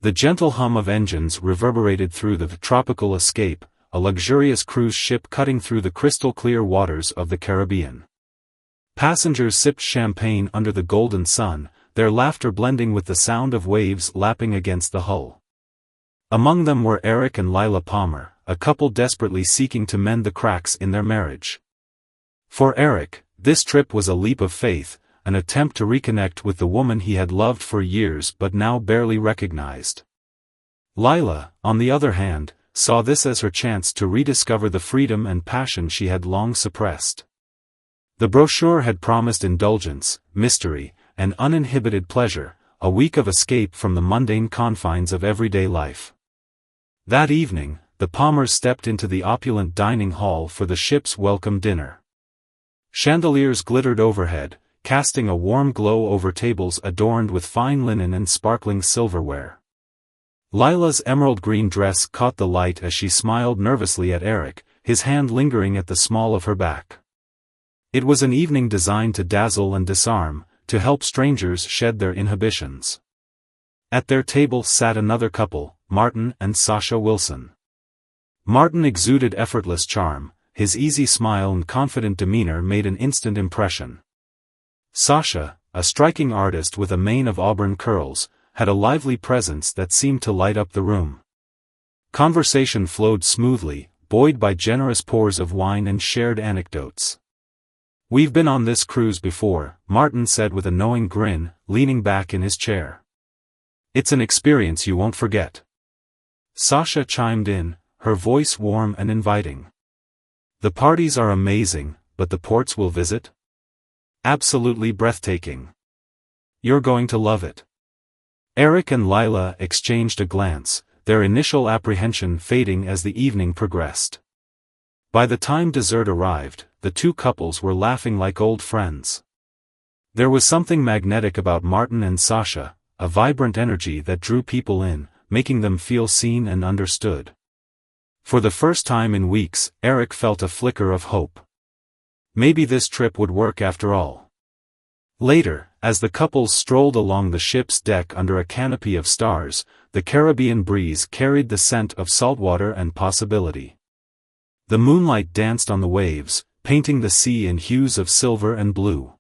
The gentle hum of engines reverberated through the tropical escape, a luxurious cruise ship cutting through the crystal-clear waters of the Caribbean. Passengers sipped champagne under the golden sun, their laughter blending with the sound of waves lapping against the hull. Among them were Eric and Lila Palmer, a couple desperately seeking to mend the cracks in their marriage. For Eric, this trip was a leap of faith, an attempt to reconnect with the woman he had loved for years but now barely recognized. Lila, on the other hand, saw this as her chance to rediscover the freedom and passion she had long suppressed. The brochure had promised indulgence, mystery, and uninhibited pleasure, a week of escape from the mundane confines of everyday life. That evening, the Palmers stepped into the opulent dining hall for the ship's welcome dinner. Chandeliers glittered overhead, casting a warm glow over tables adorned with fine linen and sparkling silverware. Lila's emerald green dress caught the light as she smiled nervously at Eric, his hand lingering at the small of her back. It was an evening designed to dazzle and disarm, to help strangers shed their inhibitions. At their table sat another couple, Martin and Sasha Wilson. Martin exuded effortless charm, his easy smile and confident demeanor made an instant impression. Sasha, a striking artist with a mane of auburn curls, had a lively presence that seemed to light up the room. Conversation flowed smoothly, buoyed by generous pours of wine and shared anecdotes. "We've been on this cruise before," Martin said with a knowing grin, leaning back in his chair. "It's an experience you won't forget." Sasha chimed in, her voice warm and inviting. "The parties are amazing, but the ports we'll visit? Absolutely breathtaking. You're going to love it." Eric and Lila exchanged a glance, their initial apprehension fading as the evening progressed. By the time dessert arrived, the two couples were laughing like old friends. There was something magnetic about Martin and Sasha, a vibrant energy that drew people in, making them feel seen and understood. For the first time in weeks, Eric felt a flicker of hope. Maybe this trip would work after all. Later, as the couples strolled along the ship's deck under a canopy of stars, the Caribbean breeze carried the scent of saltwater and possibility. The moonlight danced on the waves, painting the sea in hues of silver and blue.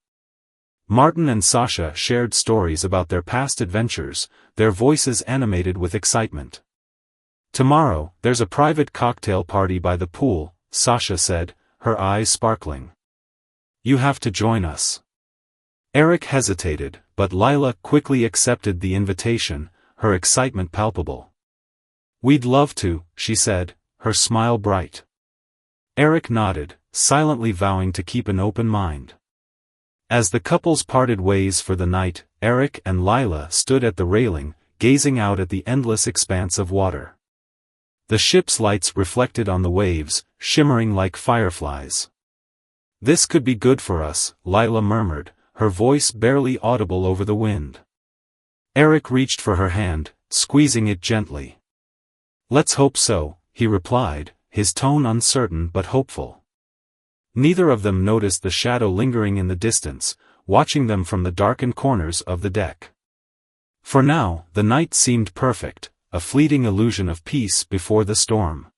Martin and Sasha shared stories about their past adventures, their voices animated with excitement. "Tomorrow, there's a private cocktail party by the pool," Sasha said, her eyes sparkling. "You have to join us." Eric hesitated, but Lila quickly accepted the invitation, her excitement palpable. "We'd love to," she said, her smile bright. Eric nodded, silently vowing to keep an open mind. As the couples parted ways for the night, Eric and Lila stood at the railing, gazing out at the endless expanse of water. The ship's lights reflected on the waves, shimmering like fireflies. "This could be good for us," Lila murmured, her voice barely audible over the wind. Eric reached for her hand, squeezing it gently. "Let's hope so," he replied, his tone uncertain but hopeful. Neither of them noticed the shadow lingering in the distance, watching them from the darkened corners of the deck. For now, the night seemed perfect, a fleeting illusion of peace before the storm.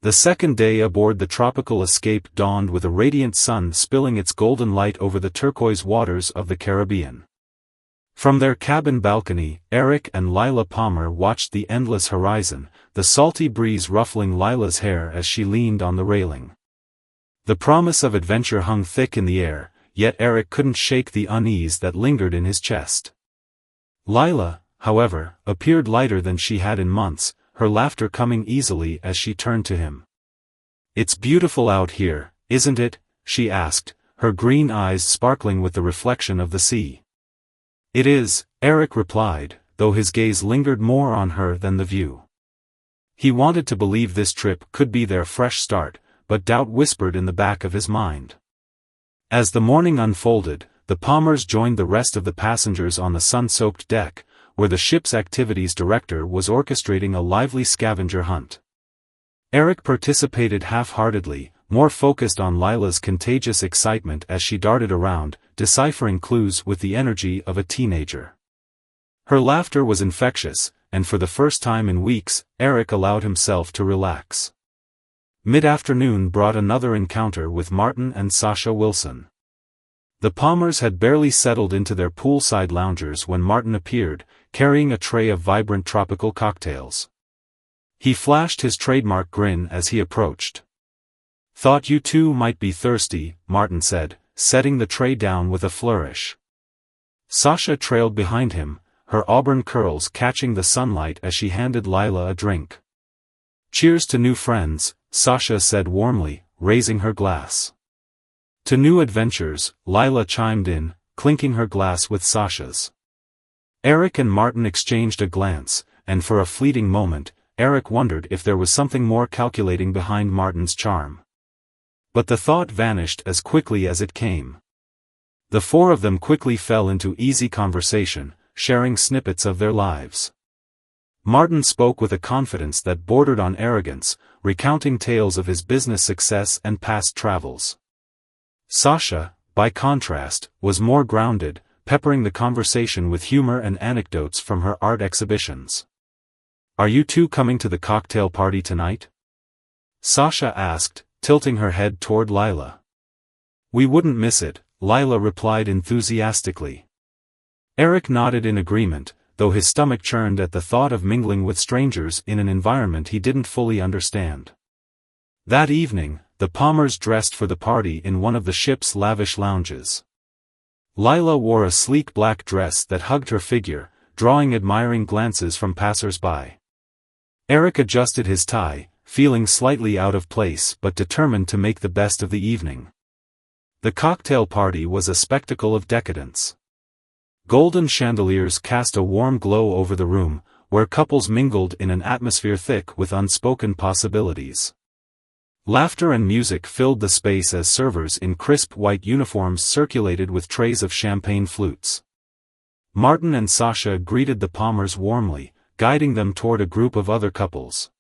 The second day aboard the tropical escape dawned with a radiant sun spilling its golden light over the turquoise waters of the Caribbean. From their cabin balcony, Eric and Lila Palmer watched the endless horizon, the salty breeze ruffling Lila's hair as she leaned on the railing. The promise of adventure hung thick in the air, yet Eric couldn't shake the unease that lingered in his chest. Lila, however, appeared lighter than she had in months, her laughter coming easily as she turned to him. "It's beautiful out here, isn't it?" she asked, her green eyes sparkling with the reflection of the sea. "It is," Eric replied, though his gaze lingered more on her than the view. He wanted to believe this trip could be their fresh start, but doubt whispered in the back of his mind. As the morning unfolded, the Palmers joined the rest of the passengers on the sun-soaked deck, where the ship's activities director was orchestrating a lively scavenger hunt. Eric participated half-heartedly, more focused on Lila's contagious excitement as she darted around, deciphering clues with the energy of a teenager. Her laughter was infectious, and for the first time in weeks, Eric allowed himself to relax. Mid-afternoon brought another encounter with Martin and Sasha Wilson. The Palmers had barely settled into their poolside loungers when Martin appeared, carrying a tray of vibrant tropical cocktails. He flashed his trademark grin as he approached. "Thought you two might be thirsty," Martin said, setting the tray down with a flourish. Sasha trailed behind him, her auburn curls catching the sunlight as she handed Lila a drink. "Cheers to new friends," Sasha said warmly, raising her glass. "To new adventures," Lila chimed in, clinking her glass with Sasha's. Eric and Martin exchanged a glance, and for a fleeting moment, Eric wondered if there was something more calculating behind Martin's charm. But the thought vanished as quickly as it came. The four of them quickly fell into easy conversation, sharing snippets of their lives. Martin spoke with a confidence that bordered on arrogance, recounting tales of his business success and past travels. Sasha, by contrast, was more grounded, peppering the conversation with humor and anecdotes from her art exhibitions. "Are you two coming to the cocktail party tonight?" Sasha asked, tilting her head toward Lila. "We wouldn't miss it," Lila replied enthusiastically. Eric nodded in agreement, though his stomach churned at the thought of mingling with strangers in an environment he didn't fully understand. That evening, the Palmers dressed for the party in one of the ship's lavish lounges. Lila wore a sleek black dress that hugged her figure, drawing admiring glances from passers-by. Eric adjusted his tie, feeling slightly out of place but determined to make the best of the evening. The cocktail party was a spectacle of decadence. Golden chandeliers cast a warm glow over the room, where couples mingled in an atmosphere thick with unspoken possibilities. Laughter and music filled the space as servers in crisp white uniforms circulated with trays of champagne flutes. Martin and Sasha greeted the Palmers warmly, guiding them toward a group of other couples.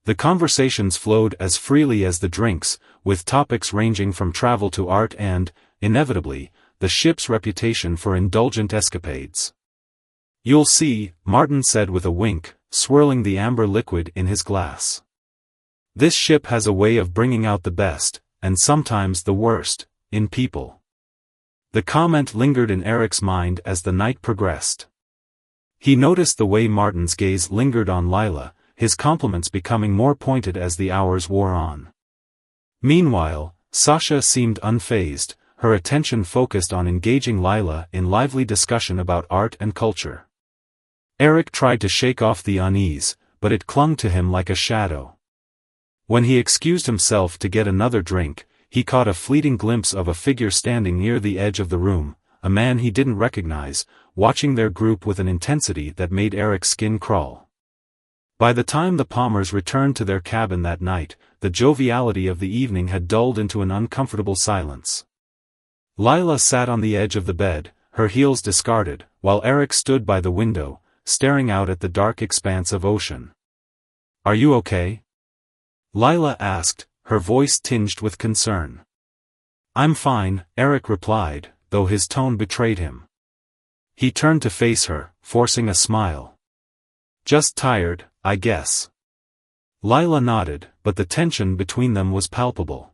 The conversations flowed as freely as the drinks, with topics ranging from travel to art and, inevitably, the ship's reputation for indulgent escapades. "You'll see," Martin said with a wink, swirling the amber liquid in his glass. "This ship has a way of bringing out the best, and sometimes the worst, in people." The comment lingered in Eric's mind as the night progressed. He noticed the way Martin's gaze lingered on Lila, his compliments becoming more pointed as the hours wore on. Meanwhile, Sasha seemed unfazed, her attention focused on engaging Lila in lively discussion about art and culture. Eric tried to shake off the unease, but it clung to him like a shadow. When he excused himself to get another drink, he caught a fleeting glimpse of a figure standing near the edge of the room, a man he didn't recognize, watching their group with an intensity that made Eric's skin crawl. By the time the Palmers returned to their cabin that night, the joviality of the evening had dulled into an uncomfortable silence. Lila sat on the edge of the bed, her heels discarded, while Eric stood by the window, staring out at the dark expanse of ocean. "Are you okay?" Lila asked, her voice tinged with concern. "I'm fine," Eric replied, though his tone betrayed him. He turned to face her, forcing a smile. "Just tired, I guess." Lila nodded, but the tension between them was palpable.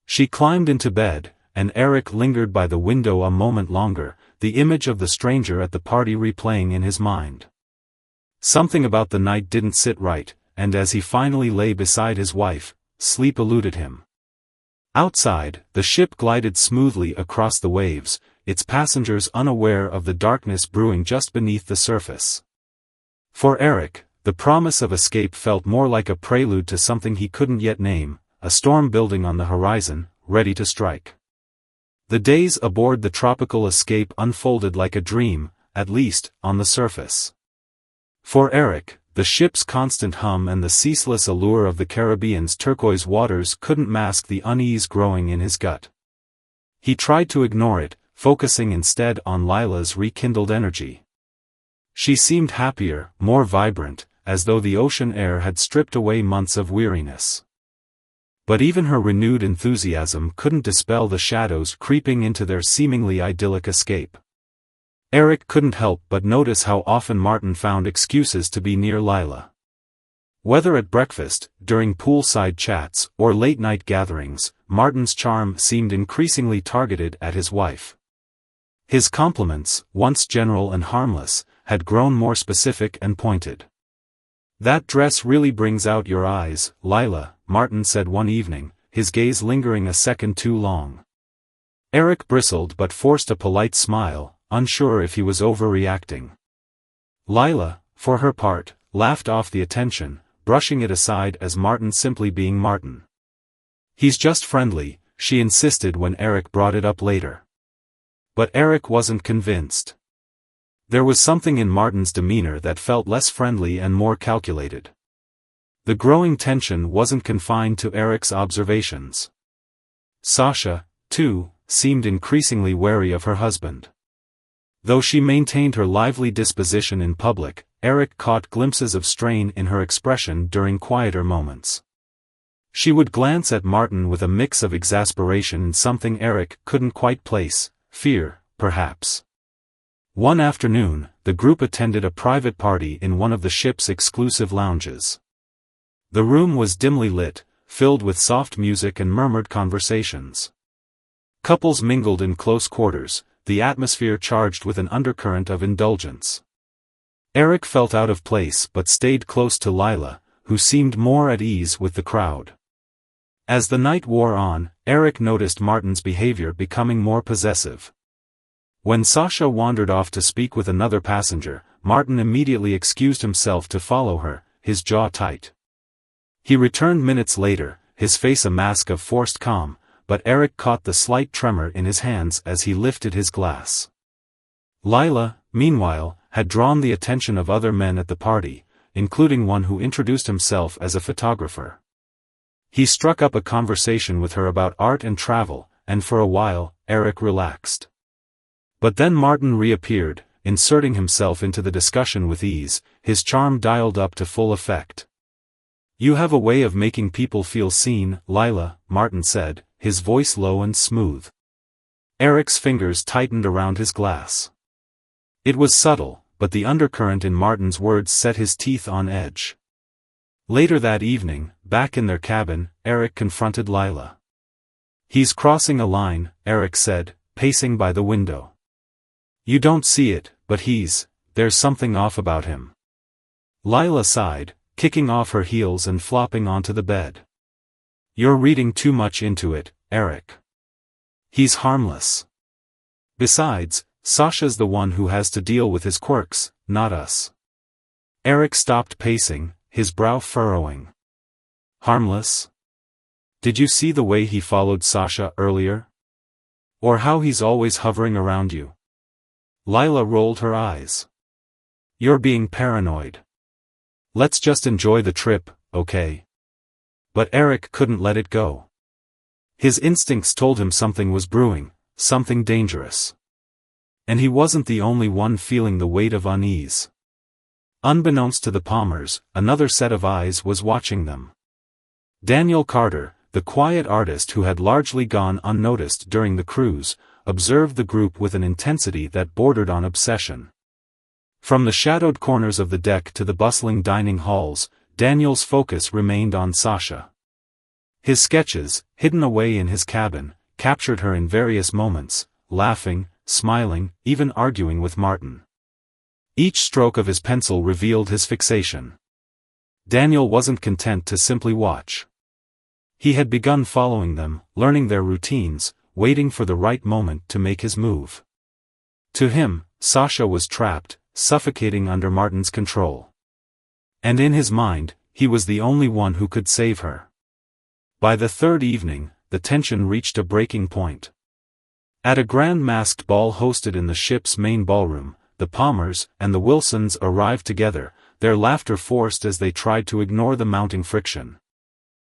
She climbed into bed, and Eric lingered by the window a moment longer, the image of the stranger at the party replaying in his mind. Something about the night didn't sit right, and as he finally lay beside his wife, sleep eluded him. Outside, the ship glided smoothly across the waves, its passengers unaware of the darkness brewing just beneath the surface. For Eric, the promise of escape felt more like a prelude to something he couldn't yet name, a storm building on the horizon, ready to strike. The days aboard the tropical escape unfolded like a dream, at least, on the surface. For Eric, the ship's constant hum and the ceaseless allure of the Caribbean's turquoise waters couldn't mask the unease growing in his gut. He tried to ignore it, focusing instead on Lila's rekindled energy. She seemed happier, more vibrant, as though the ocean air had stripped away months of weariness. But even her renewed enthusiasm couldn't dispel the shadows creeping into their seemingly idyllic escape. Eric couldn't help but notice how often Martin found excuses to be near Lila. Whether at breakfast, during poolside chats, or late-night gatherings, Martin's charm seemed increasingly targeted at his wife. His compliments, once general and harmless, had grown more specific and pointed. "That dress really brings out your eyes, Lila," Martin said one evening, his gaze lingering a second too long. Eric bristled but forced a polite smile, unsure if he was overreacting. Lila, for her part, laughed off the attention, brushing it aside as Martin simply being Martin. "He's just friendly," she insisted when Eric brought it up later. But Eric wasn't convinced. There was something in Martin's demeanor that felt less friendly and more calculated. The growing tension wasn't confined to Eric's observations. Sasha, too, seemed increasingly wary of her husband. Though she maintained her lively disposition in public, Eric caught glimpses of strain in her expression during quieter moments. She would glance at Martin with a mix of exasperation and something Eric couldn't quite place, fear, perhaps. One afternoon, the group attended a private party in one of the ship's exclusive lounges. The room was dimly lit, filled with soft music and murmured conversations. Couples mingled in close quarters, the atmosphere charged with an undercurrent of indulgence. Eric felt out of place but stayed close to Lila, who seemed more at ease with the crowd. As the night wore on, Eric noticed Martin's behavior becoming more possessive. When Sasha wandered off to speak with another passenger, Martin immediately excused himself to follow her, his jaw tight. He returned minutes later, his face a mask of forced calm, but Eric caught the slight tremor in his hands as he lifted his glass. Lila, meanwhile, had drawn the attention of other men at the party, including one who introduced himself as a photographer. He struck up a conversation with her about art and travel, and for a while, Eric relaxed. But then Martin reappeared, inserting himself into the discussion with ease, his charm dialed up to full effect. "You have a way of making people feel seen, Lila," Martin said, his voice low and smooth. Eric's fingers tightened around his glass. It was subtle, but the undercurrent in Martin's words set his teeth on edge. Later that evening, back in their cabin, Eric confronted Lila. "He's crossing a line," Eric said, pacing by the window. "You don't see it, but there's something off about him." Lila sighed, kicking off her heels and flopping onto the bed. "You're reading too much into it, Eric. He's harmless. Besides, Sasha's the one who has to deal with his quirks, not us." Eric stopped pacing, his brow furrowing. "Harmless? Did you see the way he followed Sasha earlier? Or how he's always hovering around you?" Lila rolled her eyes. "You're being paranoid. Let's just enjoy the trip, okay?" But Eric couldn't let it go. His instincts told him something was brewing, something dangerous. And he wasn't the only one feeling the weight of unease. Unbeknownst to the Palmers, another set of eyes was watching them. Daniel Carter, the quiet artist who had largely gone unnoticed during the cruise, observed the group with an intensity that bordered on obsession. From the shadowed corners of the deck to the bustling dining halls, Daniel's focus remained on Sasha. His sketches, hidden away in his cabin, captured her in various moments, laughing, smiling, even arguing with Martin. Each stroke of his pencil revealed his fixation. Daniel wasn't content to simply watch. He had begun following them, learning their routines, waiting for the right moment to make his move. To him, Sasha was trapped, suffocating under Martin's control. And in his mind, he was the only one who could save her. By the third evening, the tension reached a breaking point. At a grand masked ball hosted in the ship's main ballroom, the Palmers and the Wilsons arrived together, their laughter forced as they tried to ignore the mounting friction.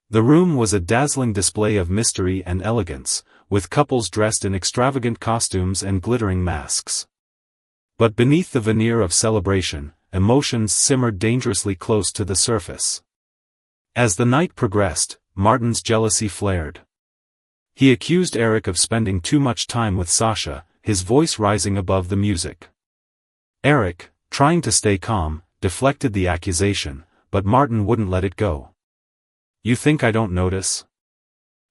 The room was a dazzling display of mystery and elegance, with couples dressed in extravagant costumes and glittering masks. But beneath the veneer of celebration, emotions simmered dangerously close to the surface. As the night progressed, Martin's jealousy flared. He accused Eric of spending too much time with Sasha, his voice rising above the music. Eric, trying to stay calm, deflected the accusation, but Martin wouldn't let it go. "You think I don't notice?"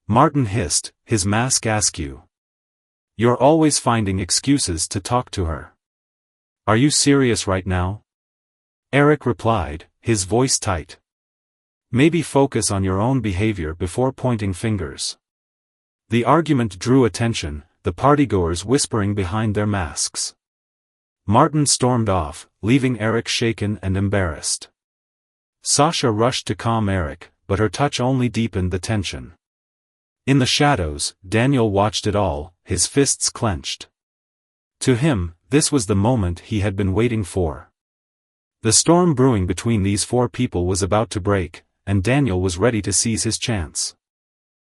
Martin hissed, his mask askew. "You're always finding excuses to talk to her. Are you serious right now?" Eric replied, his voice tight. "Maybe focus on your own behavior before pointing fingers." The argument drew attention, the partygoers whispering behind their masks. Martin stormed off, leaving Eric shaken and embarrassed. Sasha rushed to calm Eric, but her touch only deepened the tension. In the shadows, Daniel watched it all, his fists clenched. To him, this was the moment he had been waiting for. The storm brewing between these four people was about to break, and Daniel was ready to seize his chance.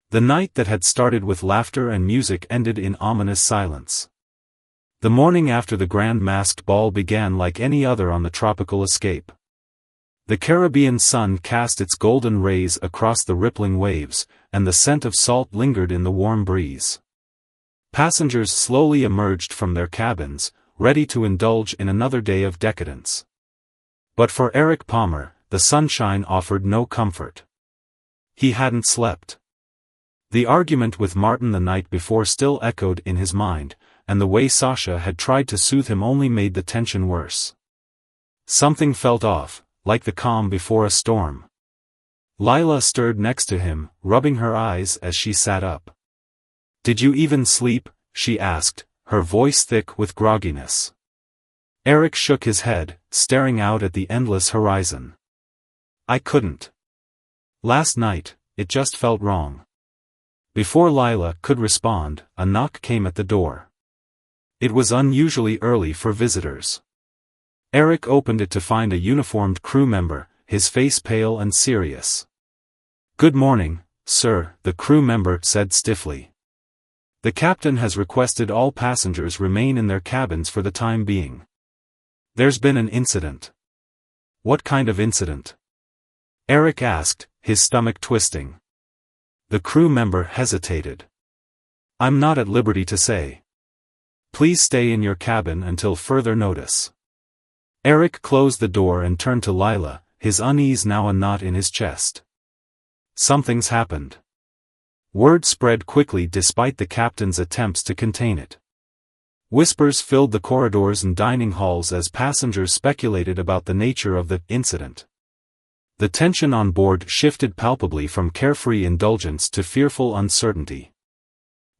The night that had started with laughter and music ended in ominous silence. The morning after the grand masked ball began like any other on the tropical escape. The Caribbean sun cast its golden rays across the rippling waves, and the scent of salt lingered in the warm breeze. Passengers slowly emerged from their cabins, ready to indulge in another day of decadence. But for Eric Palmer, the sunshine offered no comfort. He hadn't slept. The argument with Martin the night before still echoed in his mind, and the way Sasha had tried to soothe him only made the tension worse. Something felt off, like the calm before a storm. Lila stirred next to him, rubbing her eyes as she sat up. "Did you even sleep?" she asked, her voice thick with grogginess. Eric shook his head, staring out at the endless horizon. "I couldn't. Last night, it just felt wrong." Before Lila could respond, a knock came at the door. It was unusually early for visitors. Eric opened it to find a uniformed crew member, his face pale and serious. "Good morning, sir," the crew member said stiffly. "The captain has requested all passengers remain in their cabins for the time being. There's been an incident." "What kind of incident?" Eric asked, his stomach twisting. The crew member hesitated. "I'm not at liberty to say. Please stay in your cabin until further notice." Eric closed the door and turned to Lila, his unease now a knot in his chest. "Something's happened." Word spread quickly despite the captain's attempts to contain it. Whispers filled the corridors and dining halls as passengers speculated about the nature of the incident. The tension on board shifted palpably from carefree indulgence to fearful uncertainty.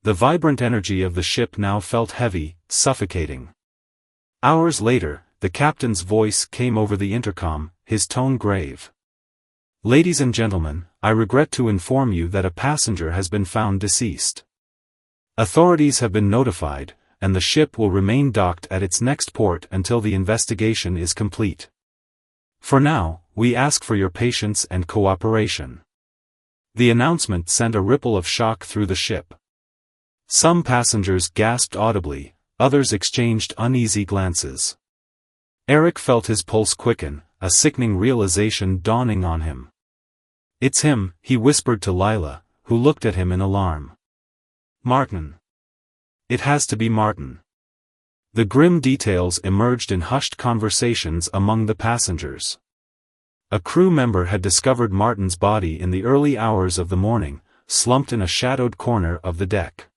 The vibrant energy of the ship now felt heavy, suffocating. Hours later, the captain's voice came over the intercom, his tone grave. "Ladies and gentlemen, I regret to inform you that a passenger has been found deceased. Authorities have been notified, and the ship will remain docked at its next port until the investigation is complete. For now, we ask for your patience and cooperation." The announcement sent a ripple of shock through the ship. Some passengers gasped audibly, others exchanged uneasy glances. Eric felt his pulse quicken, a sickening realization dawning on him. "It's him," he whispered to Lila, who looked at him in alarm. "Martin. It has to be Martin." The grim details emerged in hushed conversations among the passengers. A crew member had discovered Martin's body in the early hours of the morning, slumped in a shadowed corner of the deck.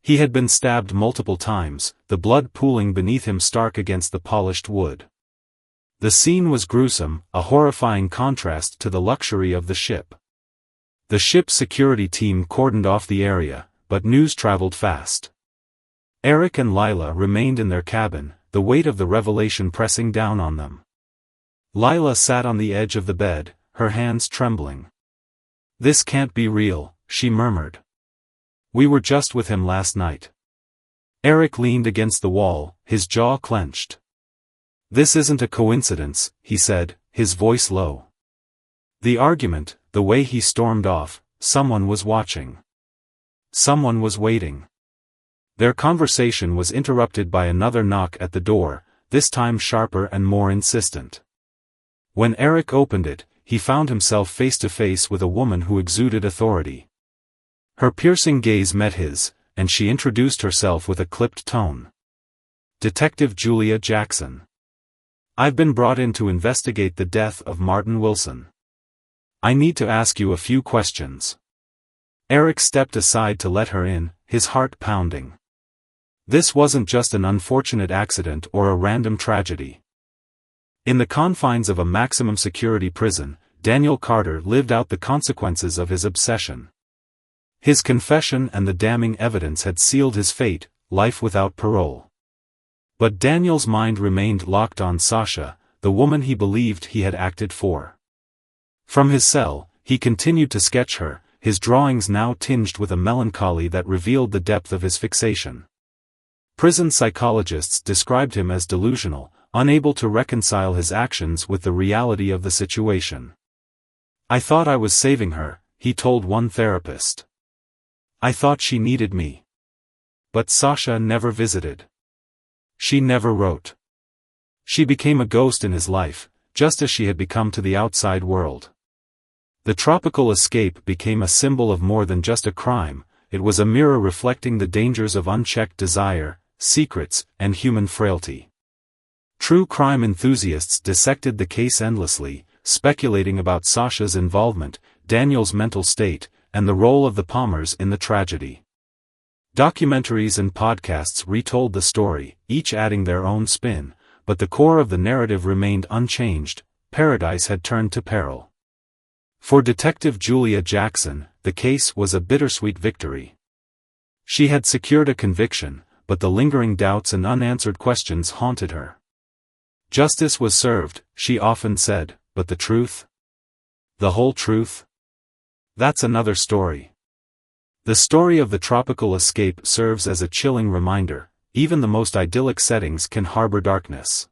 He had been stabbed multiple times, the blood pooling beneath him stark against the polished wood. The scene was gruesome, a horrifying contrast to the luxury of the ship. The ship's security team cordoned off the area, but news traveled fast. Eric and Lila remained in their cabin, the weight of the revelation pressing down on them. Lila sat on the edge of the bed, her hands trembling. "This can't be real," she murmured. "We were just with him last night." Eric leaned against the wall, his jaw clenched. "This isn't a coincidence," he said, his voice low. The argument, the way he stormed off, someone was watching. Someone was waiting. Their conversation was interrupted by another knock at the door, this time sharper and more insistent. When Eric opened it, he found himself face to face with a woman who exuded authority. Her piercing gaze met his, and she introduced herself with a clipped tone. Detective Julia Jackson. I've been brought in to investigate the death of Martin Wilson. I need to ask you a few questions. Eric stepped aside to let her in, his heart pounding. This wasn't just an unfortunate accident or a random tragedy. In the confines of a maximum security prison, Daniel Carter lived out the consequences of his obsession. His confession and the damning evidence had sealed his fate, life without parole. But Daniel's mind remained locked on Sasha, the woman he believed he had acted for. From his cell, he continued to sketch her, his drawings now tinged with a melancholy that revealed the depth of his fixation. Prison psychologists described him as delusional, unable to reconcile his actions with the reality of the situation. I thought I was saving her, he told one therapist. I thought she needed me. But Sasha never visited. She never wrote. She became a ghost in his life, just as she had become to the outside world. The tropical escape became a symbol of more than just a crime, it was a mirror reflecting the dangers of unchecked desire, secrets, and human frailty. True crime enthusiasts dissected the case endlessly, speculating about Sasha's involvement, Daniel's mental state, and the role of the Palmers in the tragedy. Documentaries and podcasts retold the story, each adding their own spin, but the core of the narrative remained unchanged: paradise had turned to peril. For Detective Julia Jackson, the case was a bittersweet victory. She had secured a conviction, but the lingering doubts and unanswered questions haunted her. Justice was served, she often said, but the truth? The whole truth? That's another story. The story of the tropical escape serves as a chilling reminder: even the most idyllic settings can harbor darkness.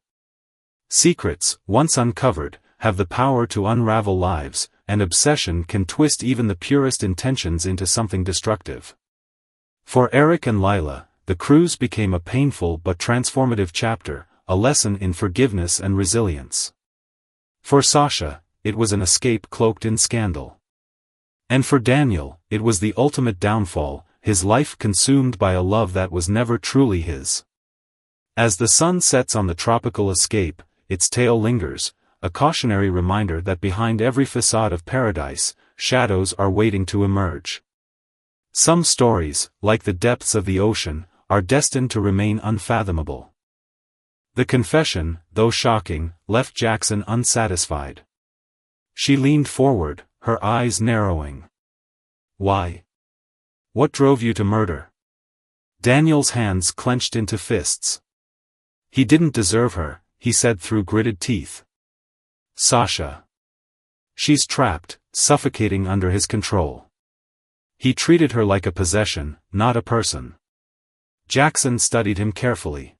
Secrets, once uncovered, have the power to unravel lives, and obsession can twist even the purest intentions into something destructive. For Eric and Lila, the cruise became a painful but transformative chapter, a lesson in forgiveness and resilience. For Sasha, it was an escape cloaked in scandal. And for Daniel, it was the ultimate downfall, his life consumed by a love that was never truly his. As the sun sets on the tropical escape, its tale lingers, a cautionary reminder that behind every facade of paradise, shadows are waiting to emerge. Some stories, like the depths of the ocean, are destined to remain unfathomable. The confession, though shocking, left Jackson unsatisfied. She leaned forward, her eyes narrowing. Why? What drove you to murder? Daniel's hands clenched into fists. He didn't deserve her, he said through gritted teeth. Sasha. She's trapped, suffocating under his control. He treated her like a possession, not a person. Jackson studied him carefully.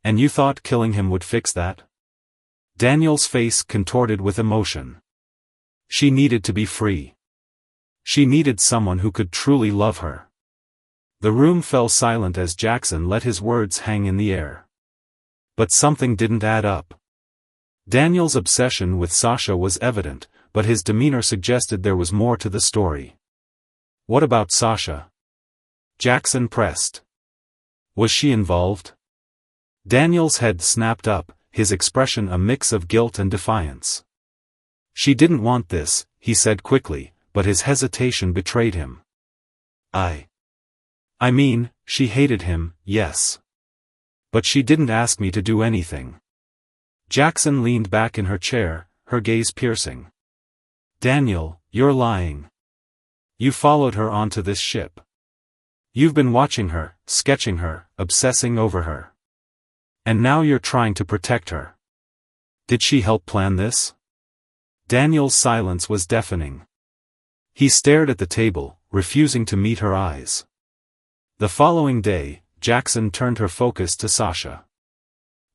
And you thought killing him would fix that? Daniel's face contorted with emotion. She needed to be free. She needed someone who could truly love her. The room fell silent as Jackson let his words hang in the air. But something didn't add up. Daniel's obsession with Sasha was evident, but his demeanor suggested there was more to the story. What about Sasha? Jackson pressed. Was she involved? Daniel's head snapped up, his expression a mix of guilt and defiance. She didn't want this, he said quickly, but his hesitation betrayed him. I mean, she hated him, yes. But she didn't ask me to do anything. Jackson leaned back in her chair, her gaze piercing. Daniel, you're lying. You followed her onto this ship. You've been watching her, sketching her, obsessing over her. And now you're trying to protect her. Did she help plan this? Daniel's silence was deafening. He stared at the table, refusing to meet her eyes. The following day, Jackson turned her focus to Sasha.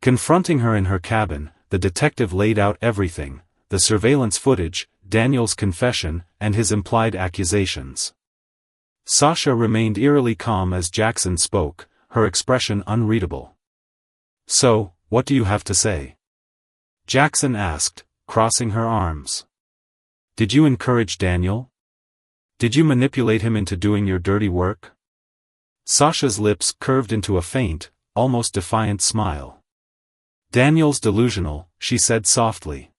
Confronting her in her cabin, the detective laid out everything: the surveillance footage, Daniel's confession, and his implied accusations. Sasha remained eerily calm as Jackson spoke, her expression unreadable. So, what do you have to say? Jackson asked, crossing her arms. Did you encourage Daniel? Did you manipulate him into doing your dirty work? Sasha's lips curved into a faint, almost defiant smile. "Daniel's delusional," she said softly.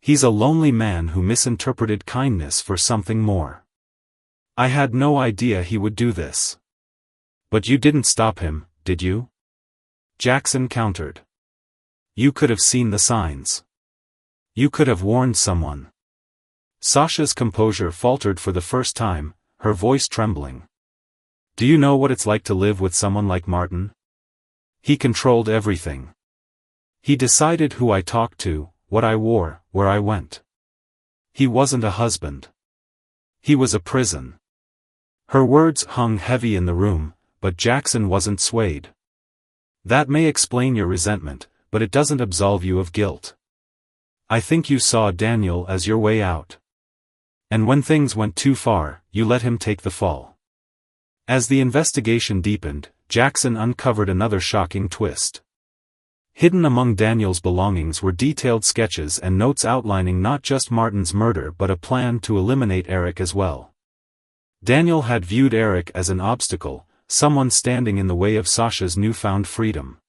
"He's a lonely man who misinterpreted kindness for something more. I had no idea he would do this." "But you didn't stop him, did you?" Jackson countered. "You could have seen the signs. You could have warned someone." Sasha's composure faltered for the first time, her voice trembling. "Do you know what it's like to live with someone like Martin? He controlled everything. He decided who I talked to, what I wore, where I went. He wasn't a husband. He was a prison." Her words hung heavy in the room, but Jackson wasn't swayed. "That may explain your resentment, but it doesn't absolve you of guilt. I think you saw Daniel as your way out. And when things went too far, you let him take the fall." As the investigation deepened, Jackson uncovered another shocking twist. Hidden among Daniel's belongings were detailed sketches and notes outlining not just Martin's murder but a plan to eliminate Eric as well. Daniel had viewed Eric as an obstacle, someone standing in the way of Sasha's newfound freedom.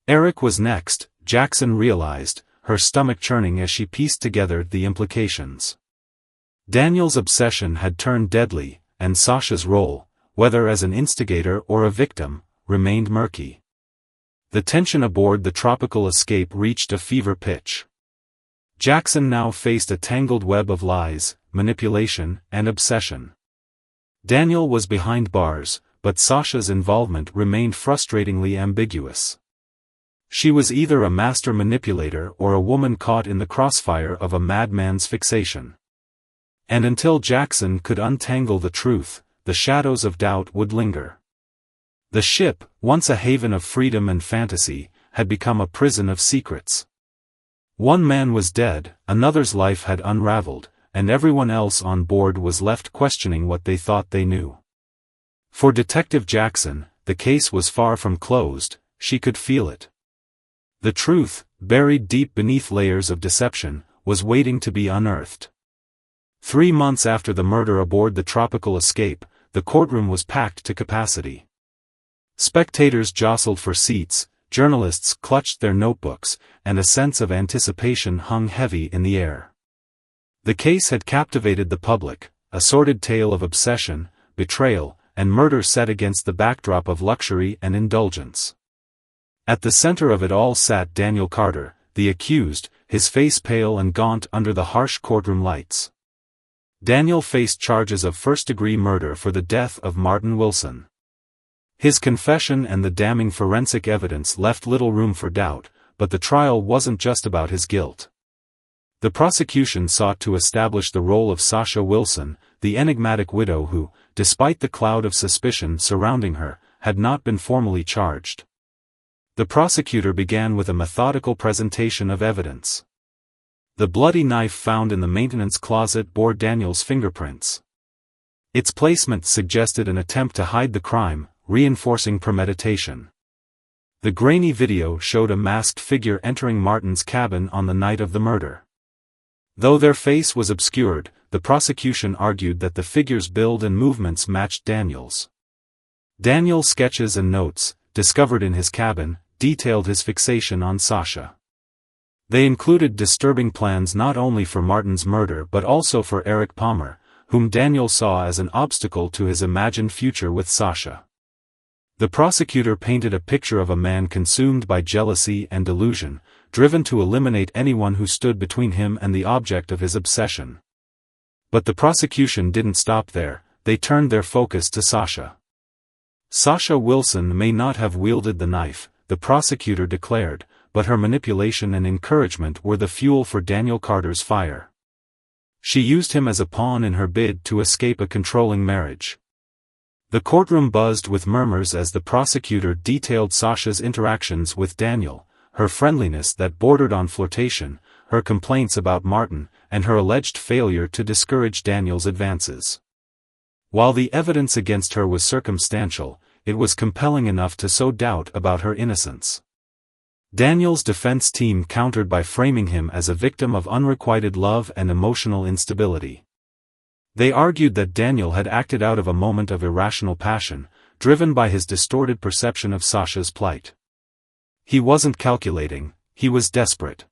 Eric was next, Jackson realized, her stomach churning as she pieced together the implications. Daniel's obsession had turned deadly, and Sasha's role, whether as an instigator or a victim, remained murky. The tension aboard the tropical escape reached a fever pitch. Jackson now faced a tangled web of lies, manipulation, and obsession. Daniel was behind bars, but Sasha's involvement remained frustratingly ambiguous. She was either a master manipulator or a woman caught in the crossfire of a madman's fixation. And until Jackson could untangle the truth, the shadows of doubt would linger. The ship, once a haven of freedom and fantasy, had become a prison of secrets. One man was dead, another's life had unraveled, and everyone else on board was left questioning what they thought they knew. For Detective Jackson, the case was far from closed, she could feel it. The truth, buried deep beneath layers of deception, was waiting to be unearthed. 3 months after the murder aboard the tropical escape, the courtroom was packed to capacity. Spectators jostled for seats, journalists clutched their notebooks, and a sense of anticipation hung heavy in the air. The case had captivated the public, a sordid tale of obsession, betrayal, and murder set against the backdrop of luxury and indulgence. At the center of it all sat Daniel Carter, the accused, his face pale and gaunt under the harsh courtroom lights. Daniel faced charges of first-degree murder for the death of Martin Wilson. His confession and the damning forensic evidence left little room for doubt, but the trial wasn't just about his guilt. The prosecution sought to establish the role of Sasha Wilson, the enigmatic widow who, despite the cloud of suspicion surrounding her, had not been formally charged. The prosecutor began with a methodical presentation of evidence. The bloody knife found in the maintenance closet bore Daniel's fingerprints. Its placement suggested an attempt to hide the crime, reinforcing premeditation. The grainy video showed a masked figure entering Martin's cabin on the night of the murder. Though their face was obscured, the prosecution argued that the figure's build and movements matched Daniel's. Daniel's sketches and notes, discovered in his cabin, detailed his fixation on Sasha. They included disturbing plans not only for Martin's murder but also for Eric Palmer, whom Daniel saw as an obstacle to his imagined future with Sasha. The prosecutor painted a picture of a man consumed by jealousy and delusion, driven to eliminate anyone who stood between him and the object of his obsession. But the prosecution didn't stop there, they turned their focus to Sasha. Sasha Wilson may not have wielded the knife, the prosecutor declared, but her manipulation and encouragement were the fuel for Daniel Carter's fire. She used him as a pawn in her bid to escape a controlling marriage. The courtroom buzzed with murmurs as the prosecutor detailed Sasha's interactions with Daniel, her friendliness that bordered on flirtation, her complaints about Martin, and her alleged failure to discourage Daniel's advances. While the evidence against her was circumstantial, it was compelling enough to sow doubt about her innocence. Daniel's defense team countered by framing him as a victim of unrequited love and emotional instability. They argued that Daniel had acted out of a moment of irrational passion, driven by his distorted perception of Sasha's plight. He wasn't calculating, he was desperate.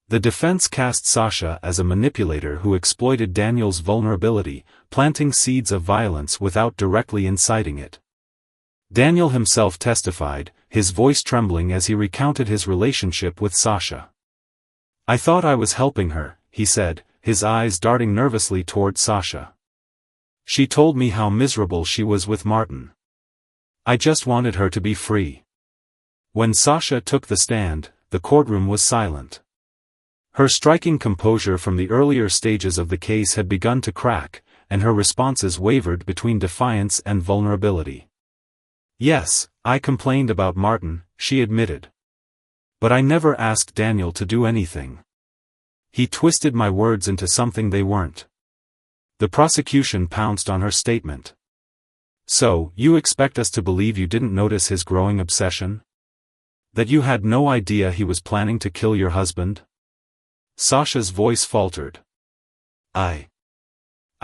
The defense cast Sasha as a manipulator who exploited Daniel's vulnerability, planting seeds of violence without directly inciting it. Daniel himself testified, his voice trembling as he recounted his relationship with Sasha. "I thought I was helping her," he said, his eyes darting nervously toward Sasha. "She told me how miserable she was with Martin. I just wanted her to be free." When Sasha took the stand, the courtroom was silent. Her striking composure from the earlier stages of the case had begun to crack, and her responses wavered between defiance and vulnerability. "Yes, I complained about Martin," she admitted. "But I never asked Daniel to do anything. He twisted my words into something they weren't." The prosecution pounced on her statement. "So, you expect us to believe you didn't notice his growing obsession? That you had no idea he was planning to kill your husband?" Sasha's voice faltered. I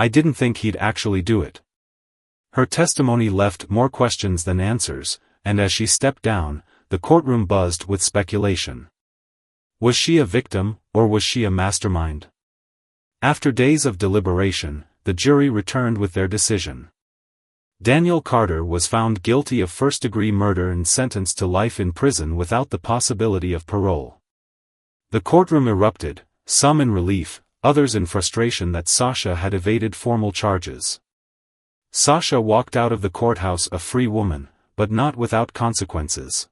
didn't think he'd actually do it." Her testimony left more questions than answers, and as she stepped down, the courtroom buzzed with speculation. Was she a victim, or was she a mastermind? After days of deliberation, the jury returned with their decision. Daniel Carter was found guilty of first-degree murder and sentenced to life in prison without the possibility of parole. The courtroom erupted, some in relief, others in frustration that Sasha had evaded formal charges. Sasha walked out of the courthouse a free woman, but not without consequences.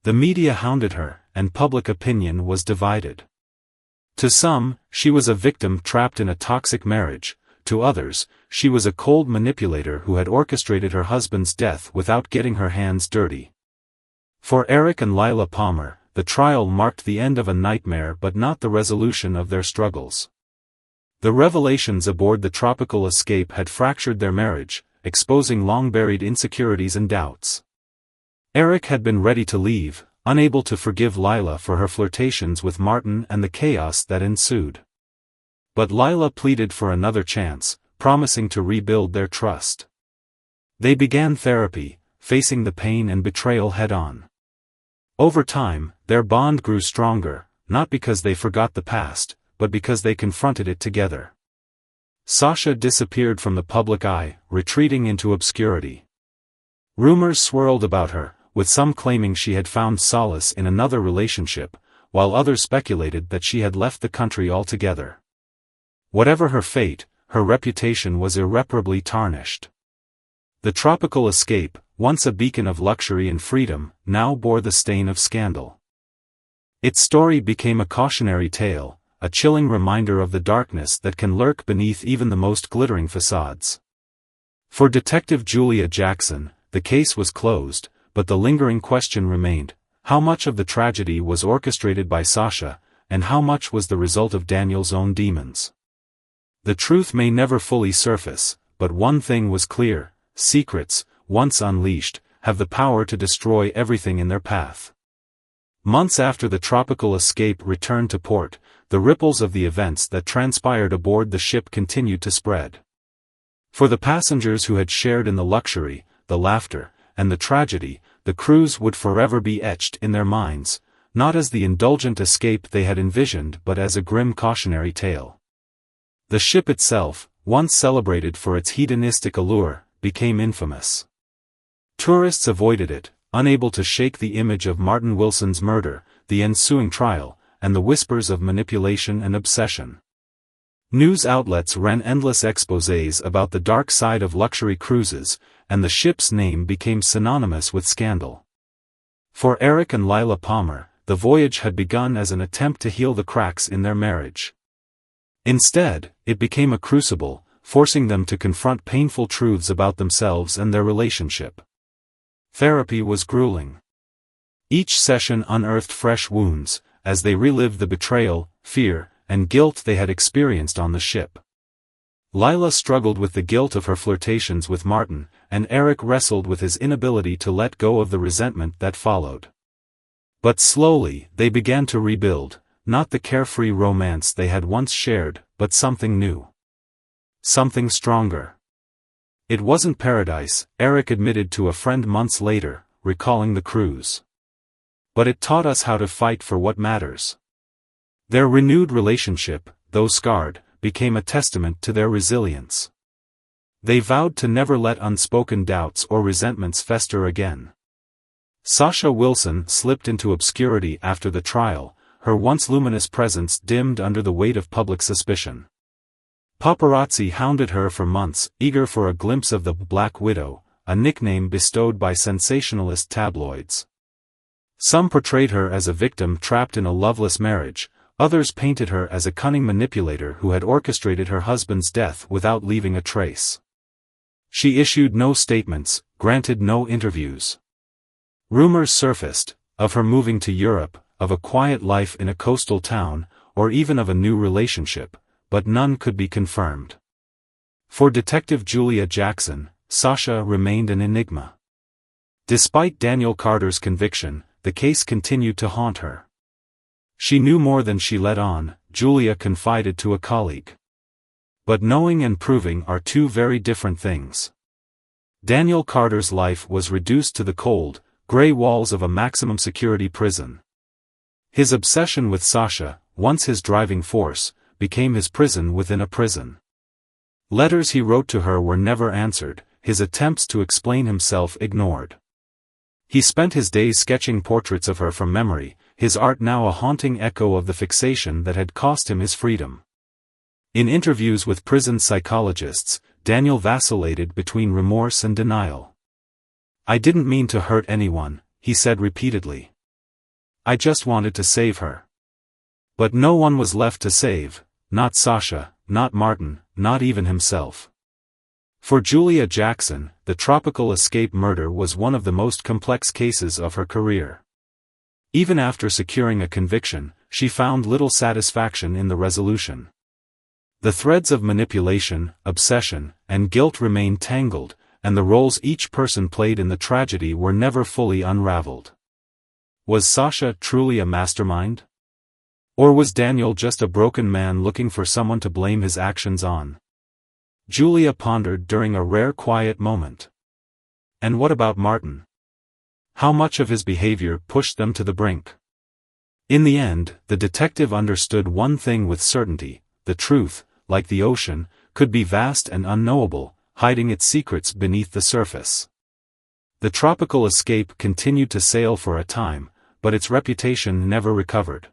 The media hounded her, and public opinion was divided. To some, she was a victim trapped in a toxic marriage; to others, she was a cold manipulator who had orchestrated her husband's death without getting her hands dirty. For Eric and Lila Palmer, the trial marked the end of a nightmare but not the resolution of their struggles. The revelations aboard the tropical escape had fractured their marriage, exposing long-buried insecurities and doubts. Eric had been ready to leave, unable to forgive Lila for her flirtations with Martin and the chaos that ensued. But Lila pleaded for another chance, promising to rebuild their trust. They began therapy, facing the pain and betrayal head-on. Over time, their bond grew stronger, not because they forgot the past, but because they confronted it together. Sasha disappeared from the public eye, retreating into obscurity. Rumors swirled about her, with some claiming she had found solace in another relationship, while others speculated that she had left the country altogether. Whatever her fate, her reputation was irreparably tarnished. The tropical escape, once a beacon of luxury and freedom, now bore the stain of scandal. Its story became a cautionary tale, a chilling reminder of the darkness that can lurk beneath even the most glittering facades. For Detective Julia Jackson, the case was closed, but the lingering question remained: how much of the tragedy was orchestrated by Sasha, and how much was the result of Daniel's own demons? The truth may never fully surface, but one thing was clear: secrets, once unleashed, have the power to destroy everything in their path. Months after the tropical escape returned to port, the ripples of the events that transpired aboard the ship continued to spread. For the passengers who had shared in the luxury, the laughter, and the tragedy, the cruise would forever be etched in their minds, not as the indulgent escape they had envisioned but as a grim cautionary tale. The ship itself, once celebrated for its hedonistic allure, became infamous. Tourists avoided it, unable to shake the image of Martin Wilson's murder, the ensuing trial, and the whispers of manipulation and obsession. News outlets ran endless exposés about the dark side of luxury cruises, and the ship's name became synonymous with scandal. For Eric and Lila Palmer, the voyage had begun as an attempt to heal the cracks in their marriage. Instead, it became a crucible, forcing them to confront painful truths about themselves and their relationship. Therapy was grueling. Each session unearthed fresh wounds, as they relived the betrayal, fear, and guilt they had experienced on the ship. Lila struggled with the guilt of her flirtations with Martin, and Eric wrestled with his inability to let go of the resentment that followed. But slowly, they began to rebuild, not the carefree romance they had once shared, but something new. Something stronger. It wasn't paradise, Eric admitted to a friend months later, recalling the cruise. But it taught us how to fight for what matters. Their renewed relationship, though scarred, became a testament to their resilience. They vowed to never let unspoken doubts or resentments fester again. Sasha Wilson slipped into obscurity after the trial, her once luminous presence dimmed under the weight of public suspicion. Paparazzi hounded her for months, eager for a glimpse of the Black Widow, a nickname bestowed by sensationalist tabloids. Some portrayed her as a victim trapped in a loveless marriage, others painted her as a cunning manipulator who had orchestrated her husband's death without leaving a trace. She issued no statements, granted no interviews. Rumors surfaced, of her moving to Europe, of a quiet life in a coastal town, or even of a new relationship, but none could be confirmed. For Detective Julia Jackson, Sasha remained an enigma. Despite Daniel Carter's conviction, the case continued to haunt her. She knew more than she let on, Julia confided to a colleague. But knowing and proving are two very different things. Daniel Carter's life was reduced to the cold, gray walls of a maximum security prison. His obsession with Sasha, once his driving force, became his prison within a prison. Letters he wrote to her were never answered, his attempts to explain himself ignored. He spent his days sketching portraits of her from memory, his art now a haunting echo of the fixation that had cost him his freedom. In interviews with prison psychologists, Daniel vacillated between remorse and denial. "I didn't mean to hurt anyone," he said repeatedly. "I just wanted to save her." But no one was left to save, not Sasha, not Martin, not even himself. For Julia Jackson, the Tropical Escape murder was one of the most complex cases of her career. Even after securing a conviction, she found little satisfaction in the resolution. The threads of manipulation, obsession, and guilt remained tangled, and the roles each person played in the tragedy were never fully unraveled. Was Sasha truly a mastermind? Or was Daniel just a broken man looking for someone to blame his actions on? Julia pondered during a rare quiet moment. And what about Martin? How much of his behavior pushed them to the brink? In the end, the detective understood one thing with certainty: the truth, like the ocean, could be vast and unknowable, hiding its secrets beneath the surface. The Tropical Escape continued to sail for a time, but its reputation never recovered.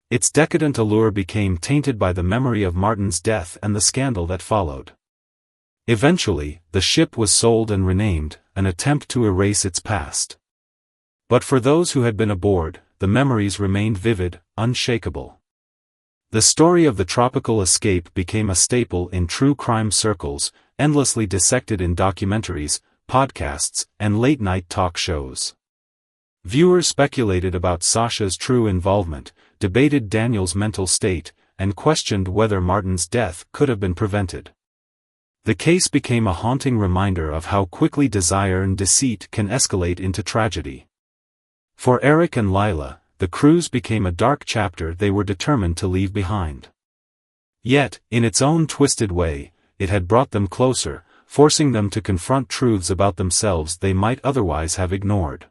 Its decadent allure became tainted by the memory of Martin's death and the scandal that followed. Eventually, the ship was sold and renamed, an attempt to erase its past. But for those who had been aboard, the memories remained vivid, unshakable. The story of the Tropical Escape became a staple in true crime circles, endlessly dissected in documentaries, podcasts, and late-night talk shows. Viewers speculated about Sasha's true involvement, debated Daniel's mental state, and questioned whether Martin's death could have been prevented. The case became a haunting reminder of how quickly desire and deceit can escalate into tragedy. For Eric and Lila, the cruise became a dark chapter they were determined to leave behind. Yet, in its own twisted way, it had brought them closer, forcing them to confront truths about themselves they might otherwise have ignored.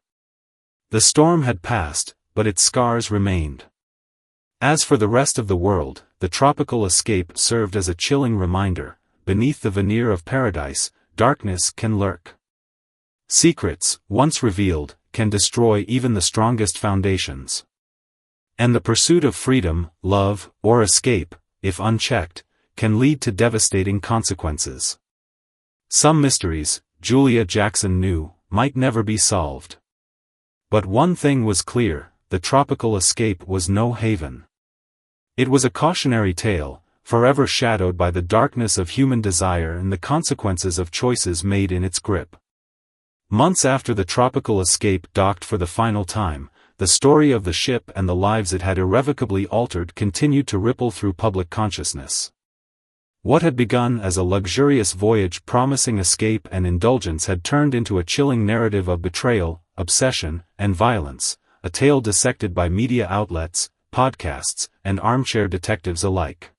The storm had passed, but its scars remained. As for the rest of the world, the Tropical Escape served as a chilling reminder: beneath the veneer of paradise, darkness can lurk. Secrets, once revealed, can destroy even the strongest foundations. And the pursuit of freedom, love, or escape, if unchecked, can lead to devastating consequences. Some mysteries, Julia Jackson knew, might never be solved. But one thing was clear: the Tropical Escape was no haven. It was a cautionary tale, forever shadowed by the darkness of human desire and the consequences of choices made in its grip. Months after the Tropical Escape docked for the final time, the story of the ship and the lives it had irrevocably altered continued to ripple through public consciousness. What had begun as a luxurious voyage promising escape and indulgence had turned into a chilling narrative of betrayal, obsession, and violence, a tale dissected by media outlets, podcasts, and armchair detectives alike.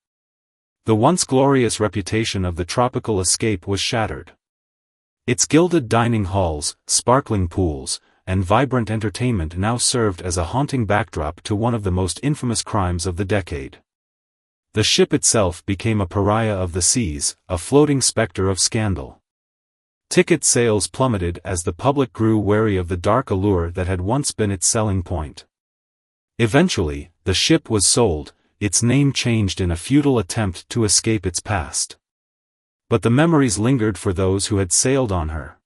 The once glorious reputation of the Tropical Escape was shattered. Its gilded dining halls, sparkling pools, and vibrant entertainment now served as a haunting backdrop to one of the most infamous crimes of the decade. The ship itself became a pariah of the seas, a floating specter of scandal. Ticket sales plummeted as the public grew wary of the dark allure that had once been its selling point. Eventually, the ship was sold, its name changed in a futile attempt to escape its past. But the memories lingered for those who had sailed on her.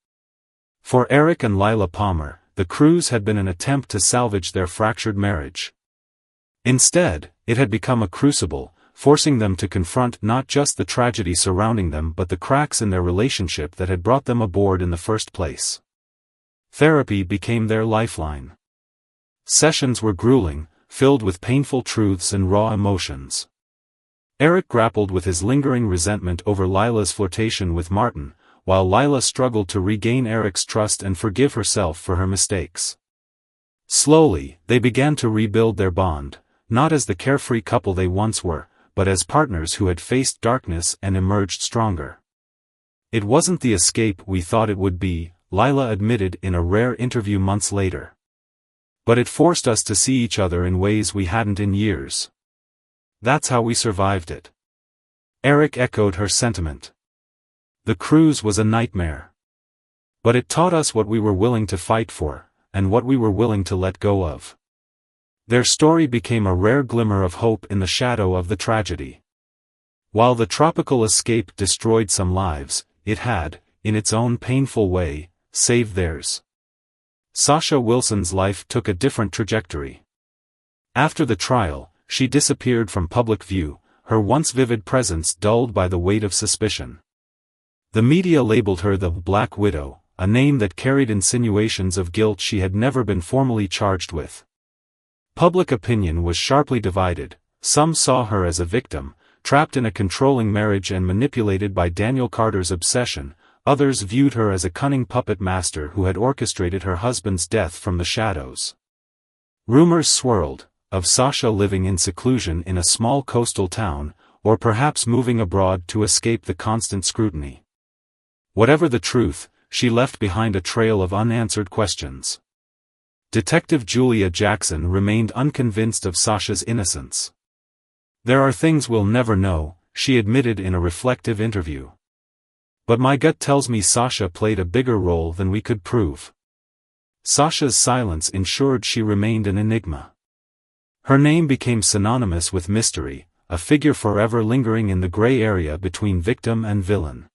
For Eric and Lila Palmer, the cruise had been an attempt to salvage their fractured marriage. Instead, it had become a crucible, forcing them to confront not just the tragedy surrounding them but the cracks in their relationship that had brought them aboard in the first place. Therapy became their lifeline. Sessions were grueling, filled with painful truths and raw emotions. Eric grappled with his lingering resentment over Lila's flirtation with Martin, while Lila struggled to regain Eric's trust and forgive herself for her mistakes. Slowly, they began to rebuild their bond, not as the carefree couple they once were, but as partners who had faced darkness and emerged stronger. "It wasn't the escape we thought it would be," Lila admitted in a rare interview months later. "But it forced us to see each other in ways we hadn't in years. That's how we survived it." Eric echoed her sentiment. "The cruise was a nightmare. But it taught us what we were willing to fight for, and what we were willing to let go of." Their story became a rare glimmer of hope in the shadow of the tragedy. While the tropical escape destroyed some lives, it had, in its own painful way, saved theirs. Sasha Wilson's life took a different trajectory. After the trial, she disappeared from public view, her once vivid presence dulled by the weight of suspicion. The media labeled her the Black Widow, a name that carried insinuations of guilt she had never been formally charged with. Public opinion was sharply divided. Some saw her as a victim, trapped in a controlling marriage and manipulated by Daniel Carter's obsession. Others viewed her as a cunning puppet master who had orchestrated her husband's death from the shadows. Rumors swirled, of Sasha living in seclusion in a small coastal town, or perhaps moving abroad to escape the constant scrutiny. Whatever the truth, she left behind a trail of unanswered questions. Detective Julia Jackson remained unconvinced of Sasha's innocence. "There are things we'll never know," she admitted in a reflective interview. "But my gut tells me Sasha played a bigger role than we could prove." Sasha's silence ensured she remained an enigma. Her name became synonymous with mystery, a figure forever lingering in the gray area between victim and villain.